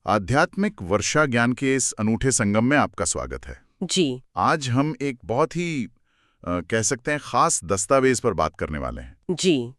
आध्यात्मिक वर्षा ज्ञान के इस अनूठे संगम में आपका स्वागत है। जी। आज हम एक बहुत ही कह सकते हैं खास दस्तावेज पर बात करने वाले हैं। जी।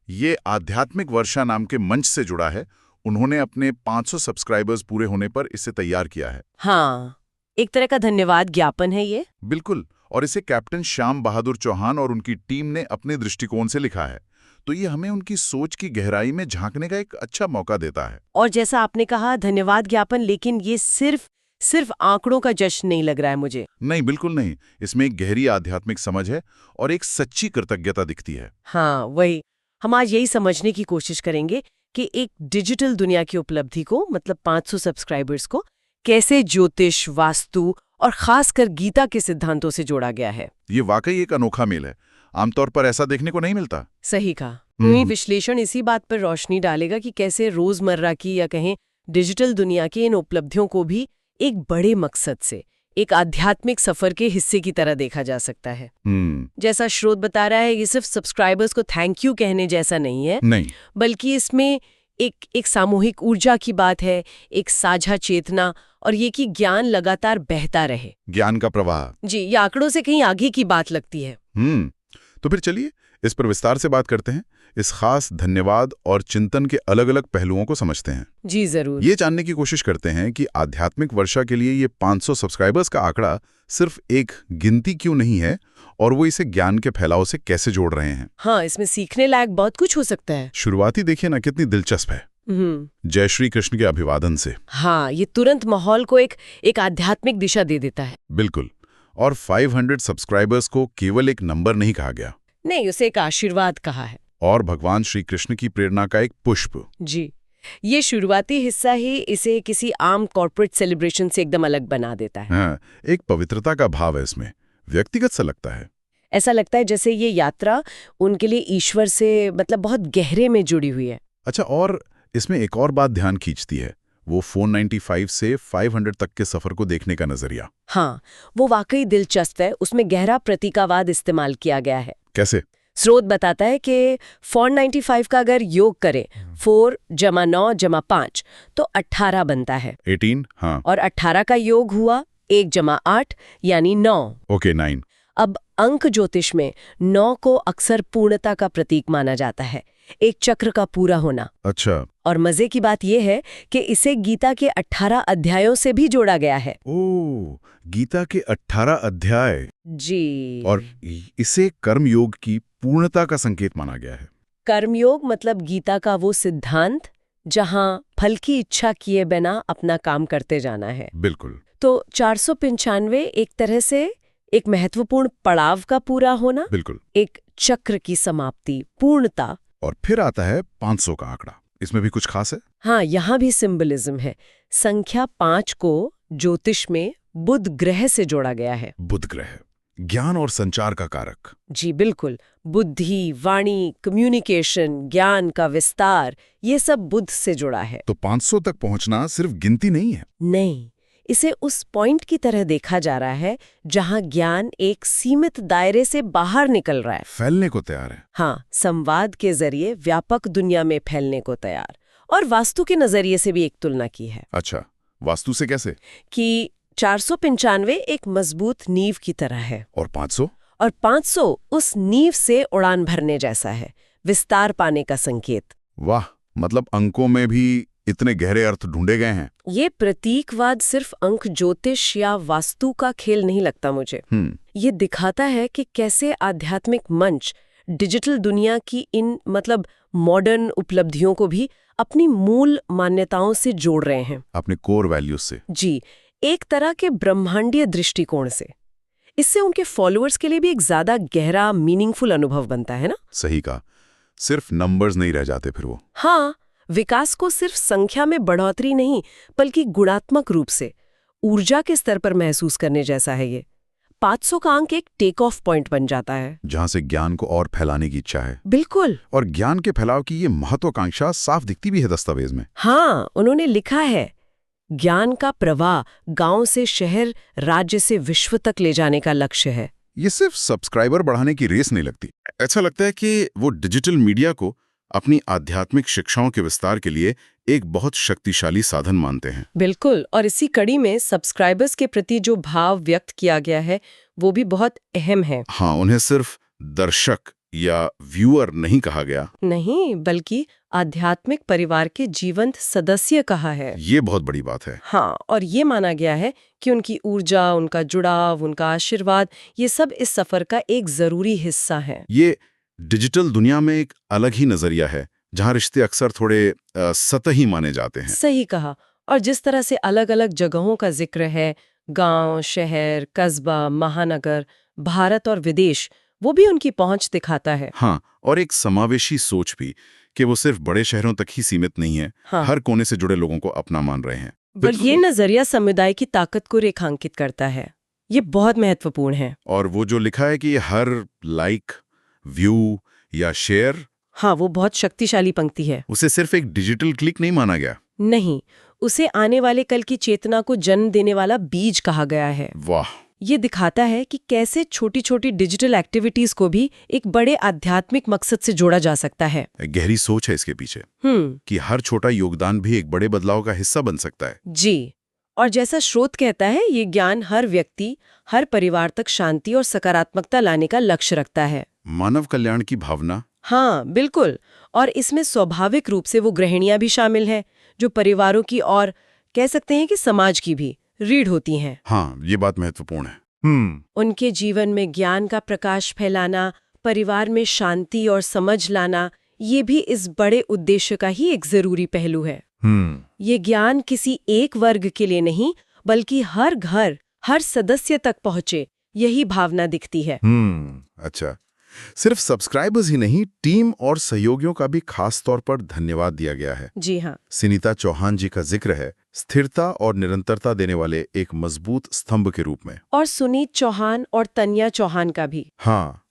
ये आध्यात्मिक वर्षा नाम के मंच से जुड़ा है। उन्होंने अपने 500 सब्सक्राइबर्स पूरे होने पर इसे तैयार किया है। हाँ, एक तरह का धन्यवाद ज्ञापन है ये। बिल्कुल, और इसे कैप्टन श्याम बहादुर चौहान और उनकी टीम ने अपने दृष्टिकोण से लिखा है। तो ये हमें उनकी सोच की गहराई में झांकने का एक अच्छा मौका देता है। और जैसा आपने कहा धन्यवाद ज्ञापन, लेकिन ये सिर्फ आंकड़ों का जश्न नहीं लग रहा है मुझे। नहीं, बिल्कुल नहीं। इसमें एक गहरी आध्यात्मिक समझ है और एक सच्ची कृतज्ञता दिखती है। हाँ, वही। हम आज यही समझने की कोशिश करेंगे कि एक डिजिटल दुनिया की उपलब्धि को, मतलब 500 सब्सक्राइबर्स को, कैसे ज्योतिष, वास्तु और खासकर गीता के सिद्धांतों से जोड़ा गया है। ये वाकई एक अनोखा मेल है। आमतौर पर ऐसा देखने को नहीं मिलता। सही कहा। वही विश्लेषण इसी बात पर रोशनी डालेगा कि कैसे रोजमर्रा की या कहें डिजिटल दुनिया की इन उपलब्धियों को भी एक बड़े मकसद से, एक आध्यात्मिक सफर के हिस्से की तरह देखा जा सकता है। जैसा स्रोत बता रहा है, ये सिर्फ सब्सक्राइबर्स को थैंक यू कहने जैसा नहीं है, नहीं, बल्कि इसमें एक सामूहिक ऊर्जा की बात है, एक साझा चेतना, और ये कि ज्ञान लगातार बहता रहे। ज्ञान का प्रवाह। जी, ये आंकड़ों से कहीं आगे की बात लगती है। तो फिर चलिए इस पर विस्तार से बात करते हैं। इस खास धन्यवाद और चिंतन के अलग अलग पहलुओं को समझते हैं। जी जरूर। ये जानने की कोशिश करते हैं कि आध्यात्मिक वर्षा के लिए ये 500 सब्सक्राइबर्स का आंकड़ा सिर्फ एक गिनती क्यों नहीं है और वो इसे ज्ञान के फैलाव से कैसे जोड़ रहे हैं। हाँ, इसमें सीखने लायक बहुत कुछ हो सकता है। शुरुआती देखिए ना, कितनी दिलचस्प है। जय श्री कृष्ण के अभिवादन से। हाँ, ये तुरंत माहौल को एक आध्यात्मिक दिशा दे देता है। बिल्कुल। और 500 सब्सक्राइबर्स को केवल एक नंबर नहीं कहा गया। नहीं, उसे एक आशीर्वाद कहा है। और भगवान श्री कृष्ण की प्रेरणा का एक पुष्प। जी, ये शुरुआती हिस्सा ही इसे किसी आम कॉर्पोरेट सेलिब्रेशन से एकदम अलग बना देता है। हाँ, एक पवित्रता का भाव है इसमें, व्यक्तिगत सा लगता है। ऐसा लगता है जैसे ये यात्रा उनके लिए ईश्वर से मतलब बहुत गहरे में जुड़ी हुई है। अच्छा, और इसमें एक और बात ध्यान खींचती है, वो 495 से 500 तक के सफर को देखने का नजरिया। हाँ, वो वाकई दिलचस्प है। उसमें गहरा प्रतीकावाद इस्तेमाल किया गया है। कैसे? स्रोत बताता है कि 495 का अगर योग करें, 4 + 9 + 5 तो 18 बनता है। 18, हाँ। और 18 का योग हुआ 1 + 8 यानी 9। ओके, 9। अब अंक ज्योतिष में 9 को अक्सर पूर्णता का प्रतीक माना जाता है, एक चक्र का पूरा होना। अच्छा। और मजे की बात यह है कि इसे गीता के 18 अध्यायों से भी जोड़ा गया है। ओह, गीता के 18 अध्याय। जी। और इसे कर्मयोग की पूर्णता का संकेत माना गया है। कर्मयोग मतलब गीता का वो सिद्धांत जहां फल की इच्छा किए बिना अपना काम करते जाना है। बिल्कुल। तो 495 एक तरह से एक महत्वपूर्ण पड़ाव का पूरा होना। बिल्कुल। एक चक्र की समाप्ति, पूर्णता। और फिर आता है 500 का आंकड़ा। इसमें भी कुछ खास है? हाँ, यहाँ भी सिंबलिज्म है। संख्या 5 को ज्योतिष में बुध ग्रह से जोड़ा गया है। बुध ग्रह, ज्ञान और संचार का कारक। जी बिल्कुल। बुद्धि, वाणी, कम्युनिकेशन, ज्ञान का विस्तार, ये सब बुध से जुड़ा है। तो 500 तक पहुंचना सिर्फ गिनती नहीं है। नहीं, इसे उस पॉइंट की तरह देखा जा रहा है जहां ज्ञान एक सीमित दायरे से बाहर निकल रहा है, फैलने को तैयार है। हाँ, संवाद के जरिए व्यापक दुनिया में फैलने को तैयार। और वास्तु के नजरिए से भी एक तुलना की है। अच्छा, वास्तु से कैसे? कि 495 एक मजबूत नींव की तरह है और 500? और 500 उस नींव से उड़ान भरने जैसा है, विस्तार पाने का संकेत। वाह, मतलब अंकों में भी इतने गहरे अर्थ ढूंढे गए हैं। ये प्रतीकवाद सिर्फ अंक ज्योतिष या वास्तु का खेल नहीं लगता मुझे। ये दिखाता है कि कैसे आध्यात्मिक मंच डिजिटल दुनिया की इन मतलब मॉडर्न उपलब्धियों को भी अपनी मूल मान्यताओं से जोड़ रहे हैं, अपने कोर वैल्यूज से। जी, एक तरह के ब्रह्मांडीय दृष्टिकोण से। इससे उनके फॉलोअर्स के लिए भी एक ज्यादा गहरा, मीनिंगफुल अनुभव बनता है ना। सही कहा, सिर्फ नंबर्स नहीं रह जाते फिर वो। हाँ, विकास को सिर्फ संख्या में बढ़ोतरी नहीं, बल्कि गुणात्मक रूप से ऊर्जा के स्तर पर महसूस करने जैसा है ये। 500 का अंक एक टेक ऑफ पॉइंट बन जाता है, जहां से ज्ञान को और फैलाने की इच्छा है। बिल्कुल। और ज्ञान के फैलाव की ये महत्वाकांक्षा साफ दिखती भी है दस्तावेज में। हाँ, उन्होंने लिखा है, ज्ञान का प्रवाह गांव से शहर, राज्य से विश्व तक ले जाने का लक्ष्य है। ये सिर्फ सब्सक्राइबर बढ़ाने की रेस नहीं लगती। ऐसा लगता है कि वो डिजिटल मीडिया को अपनी आध्यात्मिक शिक्षाओं के विस्तार के लिए एक बहुत शक्तिशाली साधन मानते हैं। बिल्कुल, और इसी कड़ी में सब्सक्राइबर्स के प्रति जो भाव व्यक्त किया गया है वो भी बहुत अहम है। हाँ, उन्हें सिर्फ दर्शक या व्यूअर नहीं कहा गया। नहीं, बल्कि आध्यात्मिक परिवार के जीवंत सदस्य कहा है। ये बहुत बड़ी बात है। हाँ, और ये माना गया है कि उनकी ऊर्जा, उनका जुड़ाव, उनका आशीर्वाद, ये सब इस सफर का एक जरूरी हिस्सा है। ये डिजिटल दुनिया में एक अलग ही नजरिया है, जहाँ रिश्ते अक्सर थोड़े सतही माने जाते हैं। सही कहा। और जिस तरह से अलग-अलग जगहों का जिक्र है, गांव, शहर, कस्बा, महानगर, भारत और विदेश, वो भी उनकी पहुंच दिखाता है। हाँ, और एक समावेशी सोच भी कि वो सिर्फ बड़े शहरों तक ही सीमित नहीं है। हाँ। हर कोने से जुड़े लोगों को अपना मान रहे हैं। पर ये नजरिया समुदाय की ताकत को रेखांकित करता है। ये बहुत महत्वपूर्ण है। और वो जो लिखा है कि हर लाइक, व्यू या शेयर, हाँ, वो बहुत शक्तिशाली पंक्ति है। उसे सिर्फ एक डिजिटल क्लिक नहीं माना गया। नहीं, उसे आने वाले कल की चेतना को जन्म देने वाला बीज कहा गया है। वाह! ये दिखाता है कि कैसे छोटी छोटी डिजिटल एक्टिविटीज को भी एक बड़े आध्यात्मिक मकसद से जोड़ा जा सकता है। गहरी सोच है इसके पीछे कि हर छोटा योगदान भी एक बड़े बदलाव का हिस्सा बन सकता है। जी, और जैसा स्रोत कहता है, ये ज्ञान हर व्यक्ति, हर परिवार तक शांति और सकारात्मकता लाने का लक्ष्य रखता है। मानव कल्याण की भावना। हाँ, बिल्कुल। और इसमें स्वाभाविक रूप से वो गृहिणियां भी शामिल हैं, जो परिवारों की और कह सकते हैं कि समाज की भी रीढ़ होती हैं। हाँ, ये बात महत्वपूर्ण है। उनके जीवन में ज्ञान का प्रकाश फैलाना, परिवार में शांति और समझ लाना, ये भी इस बड़े उद्देश्य का ही एक जरूरी पहलू है। ये ज्ञान किसी एक वर्ग के लिए नहीं, बल्कि हर घर, हर सदस्य तक पहुंचे, यही भावना दिखती है। अच्छा, सिर्फ सब्सक्राइबर्स ही नहीं, टीम और सहयोगियों का भी खास तौर पर धन्यवाद दिया गया है। जी हाँ। सुनीता चौहान जी का जिक्र है स्थिरता और निरंतरता देने वाले एक मजबूत स्तंभ के रूप में। और सुनीत चौहान और तन्या चौहान का भी। हाँ,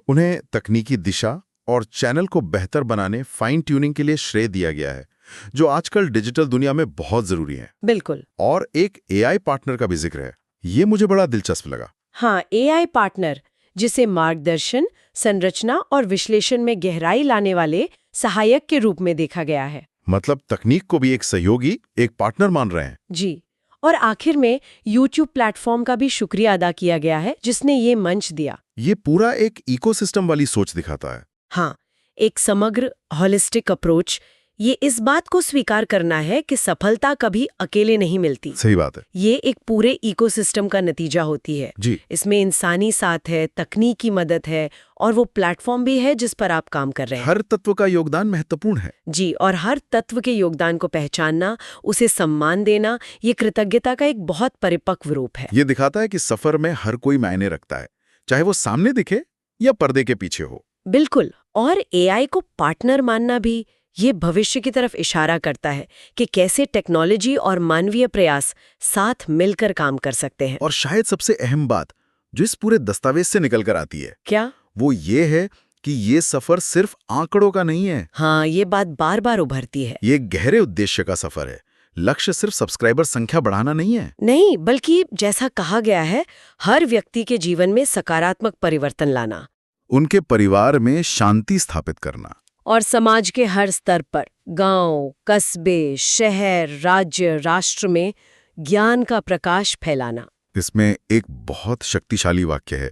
उन्हें तकनीकी दिशा और चैनल को बेहतर बनाने, फाइन ट्यूनिंग के लिए श्रेय दिया गया है, जो आजकल डिजिटल दुनिया में बहुत जरूरी है। बिल्कुल। और एक एआई पार्टनर का भी जिक्र है, ये मुझे बड़ा दिलचस्प लगा। हाँ, एआई पार्टनर, जिसे मार्गदर्शन, संरचना और विश्लेषण में गहराई लाने वाले सहायक के रूप में देखा गया है। मतलब तकनीक को भी एक सहयोगी, एक पार्टनर मान रहे हैं। जी, और आखिर में YouTube प्लेटफॉर्म का भी शुक्रिया अदा किया गया है, जिसने ये मंच दिया। ये पूरा एक इकोसिस्टम वाली सोच दिखाता है। हाँ, एक समग्र हॉलिस्टिक अप्रोच। ये इस बात को स्वीकार करना है कि सफलता कभी अकेले नहीं मिलती। सही बात है। ये एक पूरे इकोसिस्टम का नतीजा होती है। जी। इसमें इंसानी साथ है, तकनीकी मदद है, और वो प्लेटफॉर्म भी है जिस पर आप काम कर रहे हैं। हर तत्व का योगदान महत्वपूर्ण है। जी, और हर तत्व के योगदान को पहचानना, उसे सम्मान देना, ये कृतज्ञता का एक बहुत परिपक्व रूप है। ये दिखाता है कि सफर में हर कोई मायने रखता है, चाहे वो सामने दिखे या पर्दे के पीछे हो। बिल्कुल। और एआई को पार्टनर मानना भी ये भविष्य की तरफ इशारा करता है कि कैसे टेक्नोलॉजी और मानवीय प्रयास साथ मिलकर काम कर सकते हैं। और शायद सबसे अहम बात जो इस पूरे दस्तावेज से निकल कर आती है, क्या? वो ये है कि ये सफर सिर्फ आंकड़ों का नहीं है। हाँ, ये बात बार बार उभरती है। ये गहरे उद्देश्य का सफर है। लक्ष्य सिर्फ सब्सक्राइबर संख्या बढ़ाना नहीं है। नहीं, बल्कि जैसा कहा गया है, हर व्यक्ति के जीवन में सकारात्मक परिवर्तन लाना, उनके परिवार में शांति स्थापित करना, और समाज के हर स्तर पर, गांव, कस्बे, शहर, राज्य, राष्ट्र में ज्ञान का प्रकाश फैलाना। इसमें एक बहुत शक्तिशाली वाक्य है,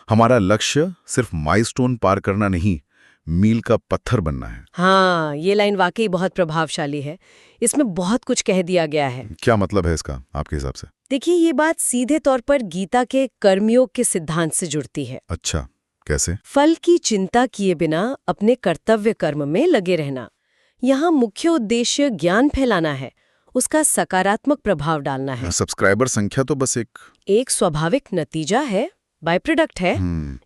हमारा लक्ष्य सिर्फ माइलस्टोन पार करना नहीं, मील का पत्थर बनना है। हाँ, ये लाइन वाकई बहुत प्रभावशाली है। इसमें बहुत कुछ कह दिया गया है। क्या मतलब है इसका आपके हिसाब से? देखिए, ये बात सीधे तौर पर गीता के कर्मयोग के सिद्धांत से जुड़ती है। अच्छा, कैसे? फल की चिंता किए बिना अपने कर्तव्य कर्म में लगे रहना। यहाँ मुख्य उद्देश्य ज्ञान फैलाना है, उसका सकारात्मक प्रभाव डालना है। सब्सक्राइबर संख्या तो बस एक स्वाभाविक नतीजा है, बाय प्रोडक्ट है।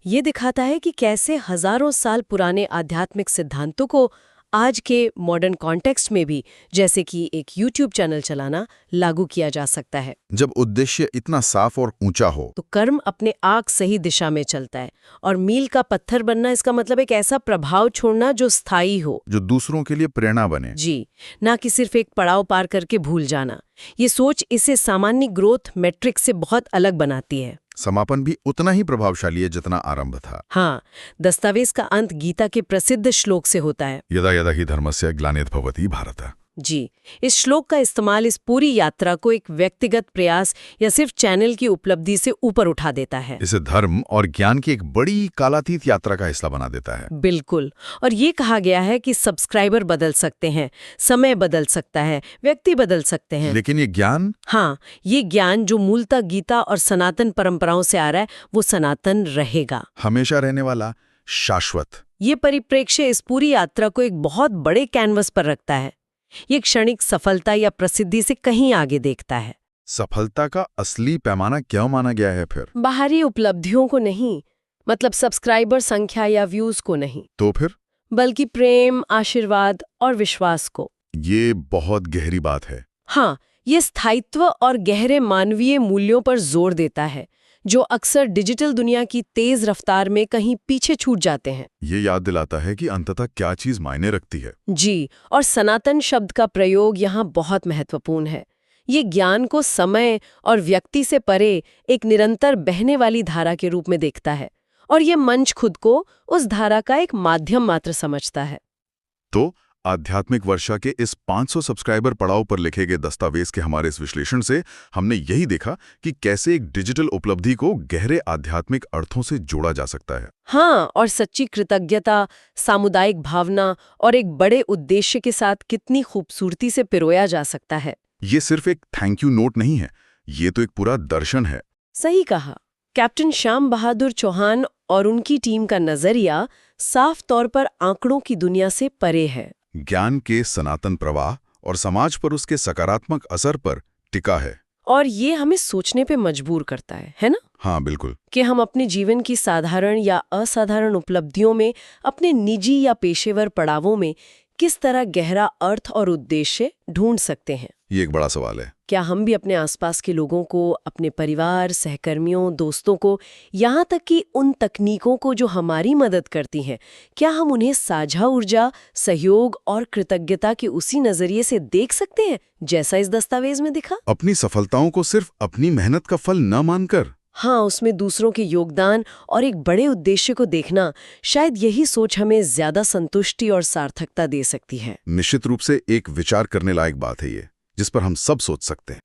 ये दिखाता है कि कैसे हजारों साल पुराने आध्यात्मिक सिद्धांतों को आज के मॉडर्न कॉन्टेक्स्ट में भी, जैसे कि एक YouTube चैनल चलाना, लागू किया जा सकता है। जब उद्देश्य इतना साफ और ऊंचा हो तो कर्म अपने आप सही दिशा में चलता है। और मील का पत्थर बनना, इसका मतलब एक ऐसा प्रभाव छोड़ना जो स्थायी हो, जो दूसरों के लिए प्रेरणा बने। जी, ना कि सिर्फ एक पड़ाव पार करके भूल जाना। ये सोच इसे सामान्य ग्रोथ मैट्रिक्स से बहुत अलग बनाती है। समापन भी उतना ही प्रभावशाली है जितना आरंभ था। हाँ, दस्तावेज का अंत गीता के प्रसिद्ध श्लोक से होता है, यदा यदा हि धर्मस्य ग्लानिर्भवति भारत। जी, इस श्लोक का इस्तेमाल इस पूरी यात्रा को एक व्यक्तिगत प्रयास या सिर्फ चैनल की उपलब्धि से ऊपर उठा देता है। इसे धर्म और ज्ञान की एक बड़ी कालातीत यात्रा का हिस्सा बना देता है। बिल्कुल। और ये कहा गया है कि सब्सक्राइबर बदल सकते हैं, समय बदल सकता है, व्यक्ति बदल सकते हैं, लेकिन ये ज्ञान, हाँ, ये ज्ञान जो मूलतः गीता और सनातन परंपराओं से आ रहा है, वो सनातन रहेगा, हमेशा रहने वाला, शाश्वत। ये परिप्रेक्ष्य इस पूरी यात्रा को एक बहुत बड़े कैनवस पर रखता है। ये क्षणिक सफलता या प्रसिद्धि से कहीं आगे देखता है। सफलता का असली पैमाना क्या माना गया है फिर? बाहरी उपलब्धियों को नहीं, मतलब सब्सक्राइबर संख्या या व्यूज को नहीं, तो फिर? बल्कि प्रेम, आशीर्वाद और विश्वास को। ये बहुत गहरी बात है। हाँ, ये स्थायित्व और गहरे मानवीय मूल्यों पर जोर देता है, जो अक्सर डिजिटल दुनिया की तेज रफ्तार में कहीं पीछे छूट जाते हैं। ये याद दिलाता है कि अंततः क्या चीज मायने रखती है। जी, और सनातन शब्द का प्रयोग यहाँ बहुत महत्वपूर्ण है। ये ज्ञान को समय और व्यक्ति से परे एक निरंतर बहने वाली धारा के रूप में देखता है, और ये मंच खुद को उस धारा का एक माध्यम मात्र समझता है। तो आध्यात्मिक वर्षा के इस 500 सब्सक्राइबर पड़ाव पर लिखे गए दस्तावेज के हमारे इस विश्लेषण से हमने यही देखा कि कैसे एक डिजिटल उपलब्धि को गहरे आध्यात्मिक अर्थों से जोड़ा जा सकता है। हाँ, और सच्ची कृतज्ञता, सामुदायिक भावना और एक बड़े उद्देश्य के साथ कितनी खूबसूरती से पिरोया जा सकता है। ये सिर्फ एक थैंक यू नोट नहीं है, ये तो एक पूरा दर्शन है। सही कहा। कैप्टन श्याम बहादुर चौहान और उनकी टीम का नजरिया साफ तौर पर आंकड़ों की दुनिया से परे है। ज्ञान के सनातन प्रवाह और समाज पर उसके सकारात्मक असर पर टिका है। और ये हमें सोचने पे मजबूर करता है ना? हाँ, बिल्कुल। कि हम अपने जीवन की साधारण या असाधारण उपलब्धियों में, अपने निजी या पेशेवर पड़ावों में किस तरह गहरा अर्थ और उद्देश्य ढूंढ सकते हैं। ये एक बड़ा सवाल है। क्या हम भी अपने आसपास के लोगों को, अपने परिवार, सहकर्मियों, दोस्तों को, यहाँ तक कि उन तकनीकों को जो हमारी मदद करती हैं, क्या हम उन्हें साझा ऊर्जा, सहयोग और कृतज्ञता के उसी नजरिए से देख सकते हैं जैसा इस दस्तावेज में दिखा? अपनी सफलताओं को सिर्फ अपनी मेहनत का फल न मानकर, हाँ, उसमें दूसरों के योगदान और एक बड़े उद्देश्य को देखना, शायद यही सोच हमें ज्यादा संतुष्टि और सार्थकता दे सकती है। निश्चित रूप से एक विचार करने लायक बात है ये, जिस पर हम सब सोच सकते हैं।